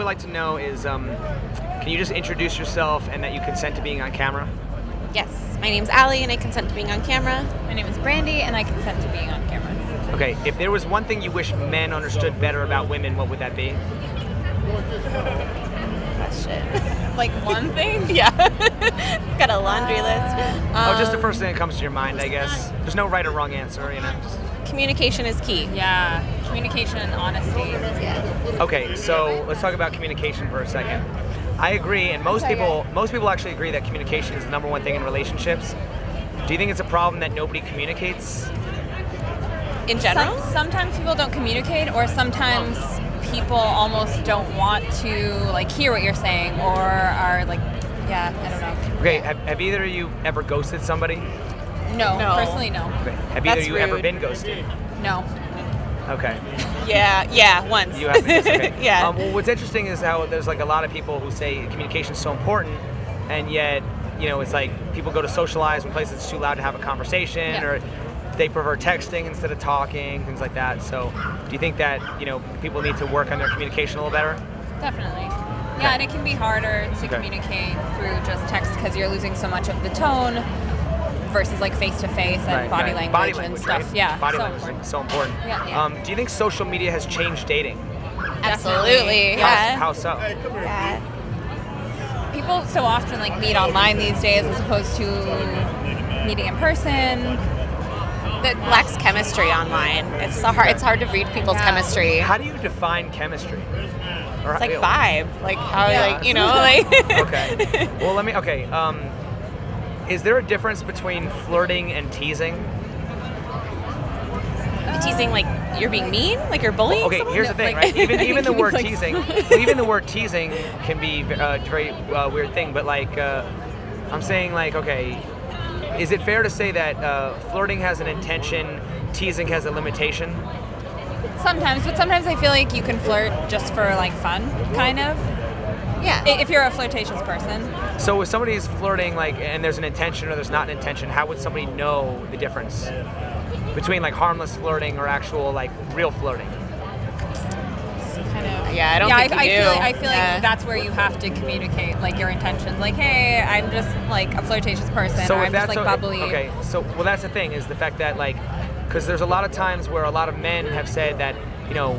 would like to know is, can you just introduce yourself and that you consent to being on camera? Yes. My name's Allie, and I consent to being on camera. My name is Brandi, and I consent to being on camera. Okay, if there was one thing you wish men understood better about women, what would that be? Question. Like one thing? Yeah. Got a laundry list. Just the first thing that comes to your mind, I guess. There's no right or wrong answer, you know. Communication is key. Yeah, communication and honesty. Yeah. Okay, so let's talk about communication for a second. I agree, and most people actually agree that communication is the number one thing in relationships. Do you think it's a problem that nobody communicates? In general? Sometimes people don't communicate, or sometimes people almost don't want to like hear what you're saying, or are like, yeah, I don't know. Okay, have either of you ever ghosted somebody? No, No. Personally, no. Okay. Have either That's of you ever rude. been ghosted? No. Okay. Yeah, once. You have been. Okay. Yeah. Well, what's interesting is how there's like a lot of people who say communication is so important, and yet, you know, it's like people go to socialize when places it's too loud to have a conversation, Yeah. or they prefer texting instead of talking, things like that. So, do you think that, you know, people need to work on their communication a little better? Definitely. Yeah, and it can be harder to communicate through just text because you're losing so much of the tone versus like face-to-face and body language and stuff. Right? Yeah, Body so language important. is so important. Yeah. Do you think social media has changed dating? Absolutely. Yeah. How so? Yeah. People so often like meet online these days as opposed to meeting in person. That lacks chemistry online. It's hard to read people's chemistry. How do you define chemistry? Or, It's like vibe. Like how like, you know, like Okay. Well, is there a difference between flirting and teasing? teasing like you're being mean, like you're bullying Okay, someone? here's the thing, like- right? Even the word like- teasing, even the word teasing can be a very weird thing. But like, I'm saying like, okay, is it fair to say that flirting has an intention, teasing has a limitation? Sometimes, but sometimes I feel like you can flirt just for like fun, kind of. Yeah. If you're a flirtatious person. So if somebody's flirting, like, and there's an intention or there's not an intention, how would somebody know the difference between like harmless flirting or actual like real flirting? Kind of. Yeah, I don't think you do. I feel like that's where you have to communicate like your intentions. Like, hey, I'm just like a flirtatious person, or I'm just like bubbly. Okay, so well, that's the thing is the fact that like, because there's a lot of times where a lot of men have said that, you know,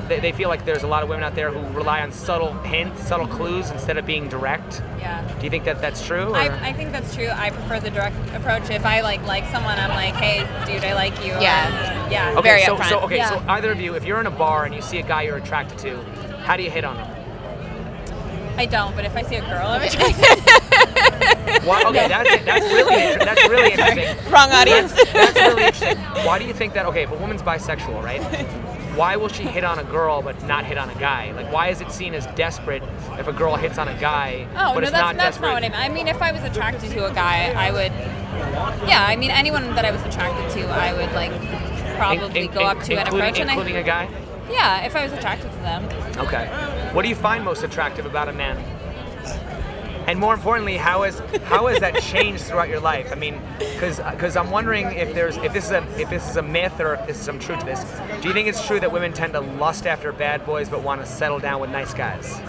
they feel like there's a lot of women out there who rely on subtle hints, subtle clues instead of being direct. Yeah. Do you think that that's true? Or? I think that's true. I prefer the direct approach. If I like someone, I'm like, hey, dude, I like you. Yeah. Or, yeah. Okay, Very so, upfront. So either of you, if you're in a bar and you see a guy you're attracted to, how do you hit on him? I don't, but if I see a girl, I'm attracted. Why? Okay, that's really interesting. Wrong audience. That's really interesting. Why do you think that? Okay, if a woman's bisexual, right? Why will she hit on a girl but not hit on a guy? Like, why is it seen as desperate if a girl hits on a guy, Oh, but no, it's that's not desperate? not what I mean. I mean, if I was attracted to a guy, I would. Yeah, I mean, anyone that I was attracted to, I would like probably go up to and approach. Including a guy? Yeah, if I was attracted to them. Okay. What do you find most attractive about a man? And more importantly, how has that changed throughout your life? I mean, because I'm wondering if this is a myth or if there's some truth to this. Do you think it's true that women tend to lust after bad boys but want to settle down with nice guys?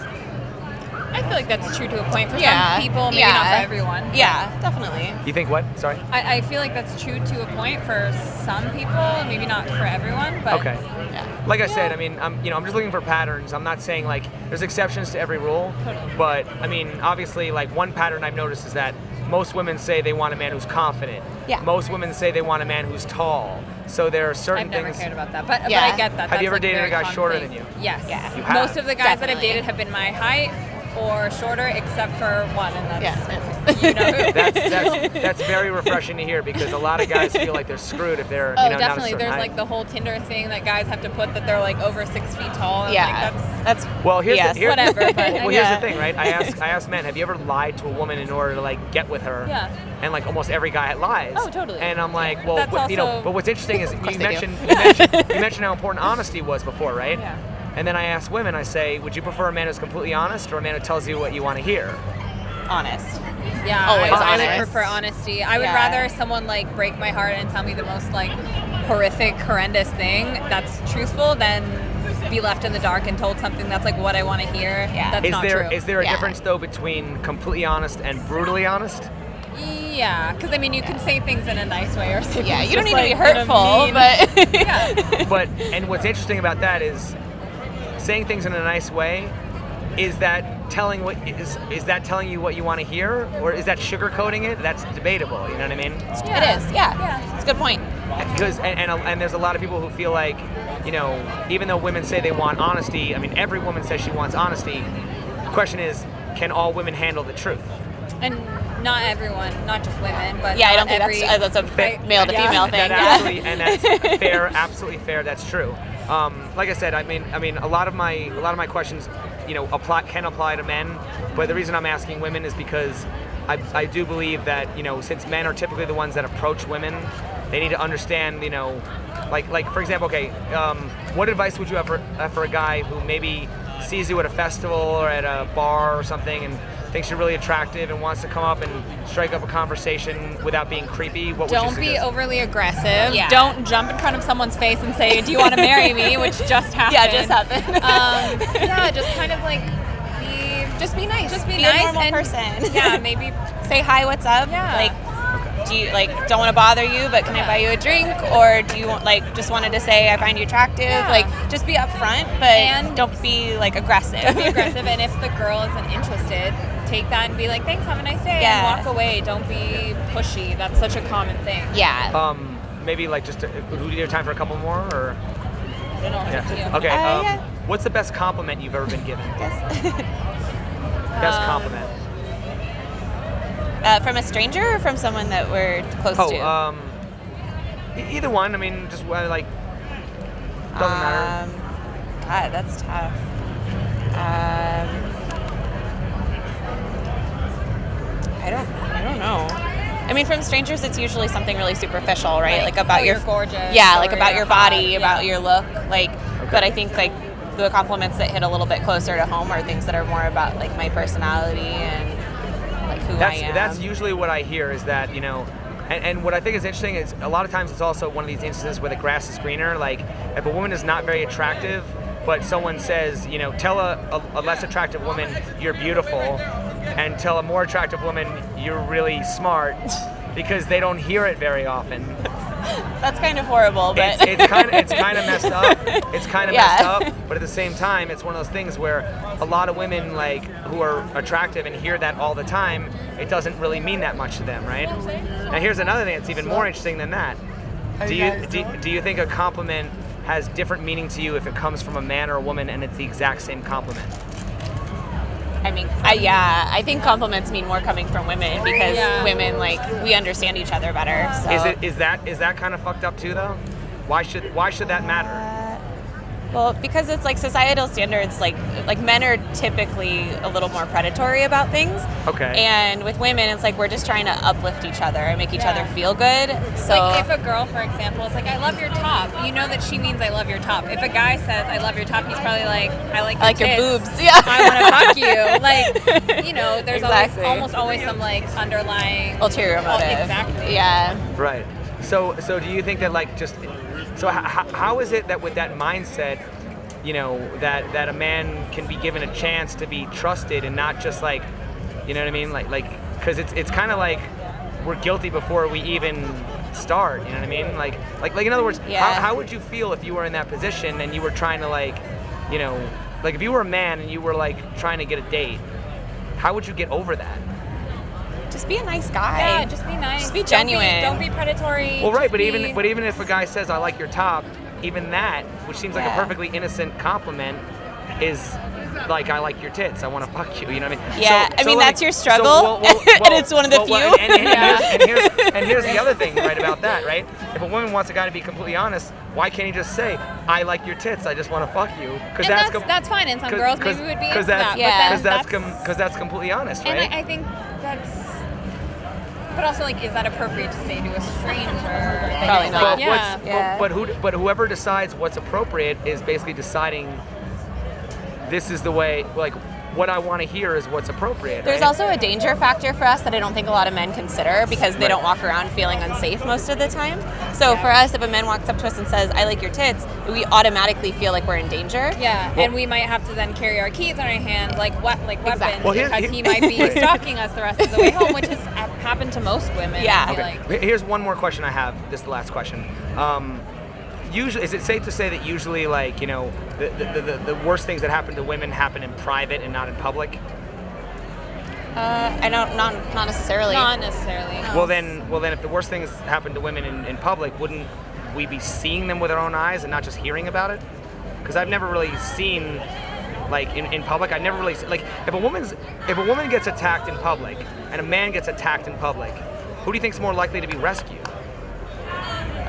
I feel like that's true to a point for Yeah. some people, maybe Yeah. not for everyone. Yeah, definitely. You think what? Sorry. I feel like that's true to a point for some people, maybe not for everyone. But Okay. Yeah. Like I said, I mean, I'm just looking for patterns. I'm not saying like there's exceptions to every rule, but I mean, obviously, like one pattern I've noticed is that most women say they want a man who's confident. Yeah. Most women say they want a man who's tall. So there are certain I've never things. cared about that. But Yeah. I get that. Have you That's, ever like, dated very a guy common shorter thing. than you? Yes. Yeah. You have. Most of the guys that I've Definitely. dated have been my height or shorter, except for one, and that's Yeah. you know. That's very refreshing to hear because a lot of guys feel like they're screwed if they're Oh, not a definitely. certain There's height. like the whole Tinder thing that guys have to put that they're like over 6 feet tall. And Yeah. like, That's Well, here's yes. the, here- whatever, but- well, here's Yeah. the thing, right? I ask men, have you ever lied to a woman in order to like get with her? Yeah. And like almost every guy lies. Oh, totally. And I'm like, well, That's you know, also- but what's interesting is you course they do. mentioned how important honesty was before, right? Yeah. And then I ask women, I say, would you prefer a man who's completely honest or a man who tells you what you want to hear? honest. Yeah, Always I would honest. prefer honesty. I would Yeah. rather someone like break my heart and tell me the most like horrific, horrendous thing that's truthful than be left in the dark and told something that's like what I want to hear. Yeah. That's not true. Is there a difference though between completely honest and brutally honest? Yeah, because I mean, you can say things in a nice way or say Yeah, things you don't just, need to be like, in a hurtful, mean- but yeah. But and what's interesting about that is saying things in a nice way. Is that telling is that telling you what you want to hear, or is that sugarcoating it? That's debatable. You know what I mean? Yeah. it is. Yeah, it's a good point. Because and there's a lot of people who feel like, you know, even though women say they want honesty, I mean, every woman says she wants honesty. The question is, can all women handle the truth? And not everyone, not just women, but Yeah, I not don't think every, that's a male to female thing. And that's fair, absolutely fair. That's true. Like I said, I mean, a lot of my questions, you know, can apply to men, but the reason I'm asking women is because I do believe that, you know, since men are typically the ones that approach women, they need to understand, you know, like for example, okay, what advice would you have for a guy who maybe sees you at a festival or at a bar or something and thinks you're really attractive and wants to come up and strike up a conversation without being creepy? What would you Don't be suggest? overly aggressive. Yeah. Don't jump in front of someone's face and say, "Do you want to marry me?" Which just happened. Yeah, just happened. Yeah, just kind of like Just be nice. Just be a nice normal and- person. yeah, maybe Say hi, what's up? Yeah. Like, do you don't want to bother you, but can I buy you a drink? Or do you want just wanted to say I find you attractive? Yeah. Like, just be upfront, but And- don't be aggressive. be aggressive. And if the girl isn't interested, take that and be like, "Thanks, have a nice day," Yeah. and walk away. Don't be pushy. That's such a common thing. Yeah. Maybe just do you have time for a couple more or? I don't know. Yeah. Okay. Yeah. What's the best compliment you've ever been given? Yes. Best compliment. From a stranger or from someone that we're close to? Either one. I mean, just doesn't matter. God, that's tough. I don't know. I mean, from strangers, it's usually something really superficial, right? Like about you're gorgeous. Yeah, or like about you're your body, hot, about yeah. your look. But I think the compliments that hit a little bit closer to home are things that are more about my personality and who I am. That's usually what I hear is that, you know, and what I think is interesting is a lot of times it's also one of these instances where the grass is greener. Like if a woman is not very attractive, but someone says, you know, tell a less attractive woman you're beautiful, and tell a more attractive woman you're really smart, because they don't hear it very often. That's kind of horrible, but it's kind of messed up. It's kind of Yeah. messed up, but at the same time, it's one of those things where a lot of women who are attractive and hear that all the time, it doesn't really mean that much to them, right? Now here's another thing that's even more interesting than that. Do you think a compliment has different meaning to you if it comes from a man or a woman and it's the exact same compliment? I mean, I think compliments mean more coming from women because Yeah. women we understand each other better. So. Is that kind of fucked up too though? Why should that matter? Well, because it's societal standards, men are typically a little more predatory about things. Okay. And with women, it's we're just trying to uplift each other and make each Yeah. other feel good. So If a girl, for example, is "I love your top," you know that she means "I love your top." If a guy says "I love your top," he's probably "I like I like your tits. boobs. Yeah. I want to fuck you. There's Exactly. almost always some underlying ulterior motive. Exactly. Yeah. Right. So do you think that how is it that with that mindset, you know, that a man can be given a chance to be trusted and not just you know what I mean? Because it's kind of we're guilty before we even start. You know what I mean? Like in other words, Yeah. how would you feel if you were in that position and you were trying to you know, if you were a man and you were trying to get a date, how would you get over that? Just be a nice guy. Yeah, just be nice. Just be genuine. Don't be predatory. Well, right, Just but be- even if a guy says "I like your top," even that, which seems like a Yeah. perfectly innocent compliment, is "I like your tits. I want to fuck you." You know what I mean? Yeah, I mean, that's your struggle, and it's one of the few. And here's the other thing, right, about that, right? If a woman wants a guy to be completely honest, why can't he just say, "I like your tits. I just want to fuck you"? Because And that's fine. And some girls maybe would be into that. yeah. But then because that's completely honest, And right? I think that's. But also, is that appropriate to say to a stranger? Probably not. Yeah. But whoever decides what's appropriate is basically deciding this is the way. what I want to hear is what's appropriate. There's right? also a danger factor for us that I don't think a lot of men consider because they Right. don't walk around feeling unsafe most of the time. So for us, if a man walks up to us and says, "I like your tits," we automatically feel like we're in danger. Yeah, and we might have to then carry our keys in our hands, like weapons, Exactly. Well, because he might be stalking us the rest of the way home, which has happened to most women. Yeah. I feel Okay. like. Here's one more question I have. This is the last question. Usually, is it safe to say that usually, like, you know, the worst things that happen to women happen in private and not in public? I don't, not necessarily. Not necessarily. Well then, if the worst things happen to women in public, wouldn't we be seeing them with our own eyes and not just hearing about it? Because I've never really seen, like, in public, I never really like if a woman gets attacked in public and a man gets attacked in public, who do you think's more likely to be rescued?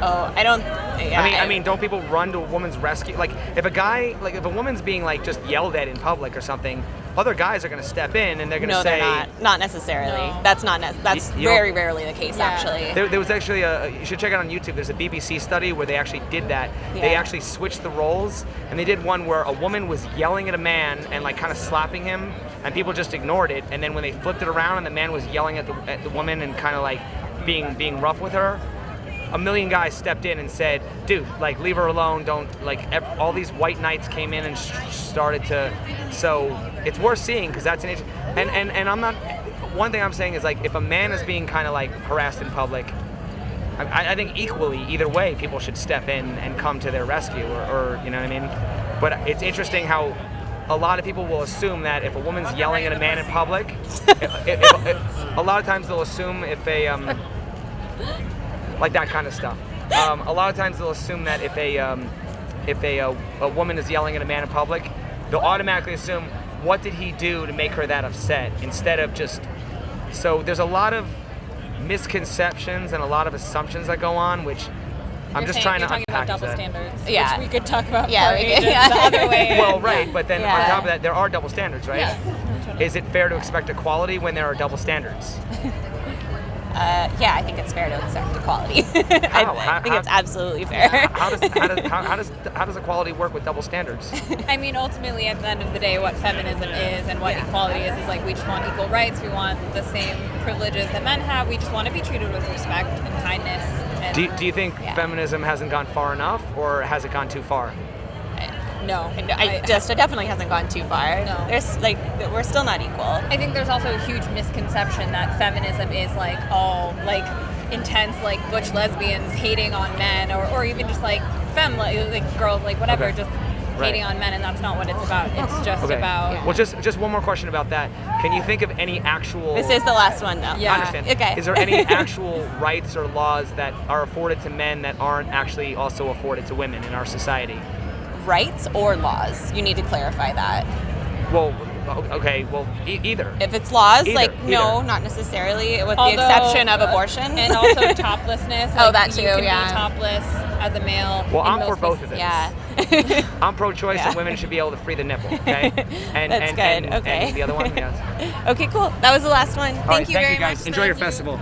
Oh, I don't. Yeah, I mean, don't people run to a woman's rescue? Like, if a woman's being like just yelled at in public or something, other guys are going to step in and they're going to No, say. they're not. Not necessarily. No. That's not. That's You very don't- rarely the case, Yeah. actually. There was actually you should check it out on YouTube. There's a BBC study where they actually did that. They Yeah. actually switched the roles, and they did one where a woman was yelling at a man and like kind of slapping him, and people just ignored it. And then when they flipped it around and the man was yelling at the woman and kind of like being rough with her, a million guys stepped in and said, "Dude, like, leave her alone. Don't like." All these white knights came in and started to. So it's worth seeing because that's an issue. And I'm not. One thing I'm saying is, like, if a man is being kind of like harassed in public, I think equally either way people should step in and come to their rescue, or you know what I mean. But it's interesting how a lot of people will assume that if a woman's yelling at a man in public, a lot of times they'll assume if like that kind of stuff. A lot of times they'll assume that if a woman is yelling at a man in public, they'll automatically assume, what did he do to make her that upset, instead of just. So there's a lot of misconceptions and a lot of assumptions that go on, which I'm just trying to talking about unpack double that. standards, Yeah. which we could talk about Yeah, for we ages could- yeah. the other way. Well, right, but then Yeah. on top of that, there are double standards, right? Yeah. Is it fair to expect equality when there are double standards? Yeah, I think it's fair to expect equality. How? I think it's absolutely fair. How does equality work with double standards? I mean, ultimately, at the end of the day, what feminism is and what equality is like we just want equal rights. We want the same privileges that men have. We just want to be treated with respect and kindness. And Do you think feminism hasn't gone far enough, or has it gone too far? no, It definitely hasn't gone too far. No. There's like we're still not equal. I think there's also a huge misconception that feminism is like all like intense, like butch lesbians hating on men, or even just like like girls, like whatever, Okay. just Right. hating on men, and that's not what it's about. It's just Okay. about. Well, just one more question about that. Can you think of any actual? This is the last one, though. Yeah. I understand. Okay. Is there any actual rights or laws that are afforded to men that aren't actually also afforded to women in our society? Rights or laws? You need to clarify that. Well, okay. Well, either. If it's laws, Either. no, not necessarily, with Although, the exception of abortion. and also toplessness. Oh, like, that too, You can yeah. be topless as a male. Well, in I'm for most both of places. this. Yeah. I'm pro-choice, Yeah. and women should be able to free the nipple. Okay. That's good. Okay. And the other one, yes. Okay, cool. That was the last one. All right, Thank you very guys. much. Enjoy your festival.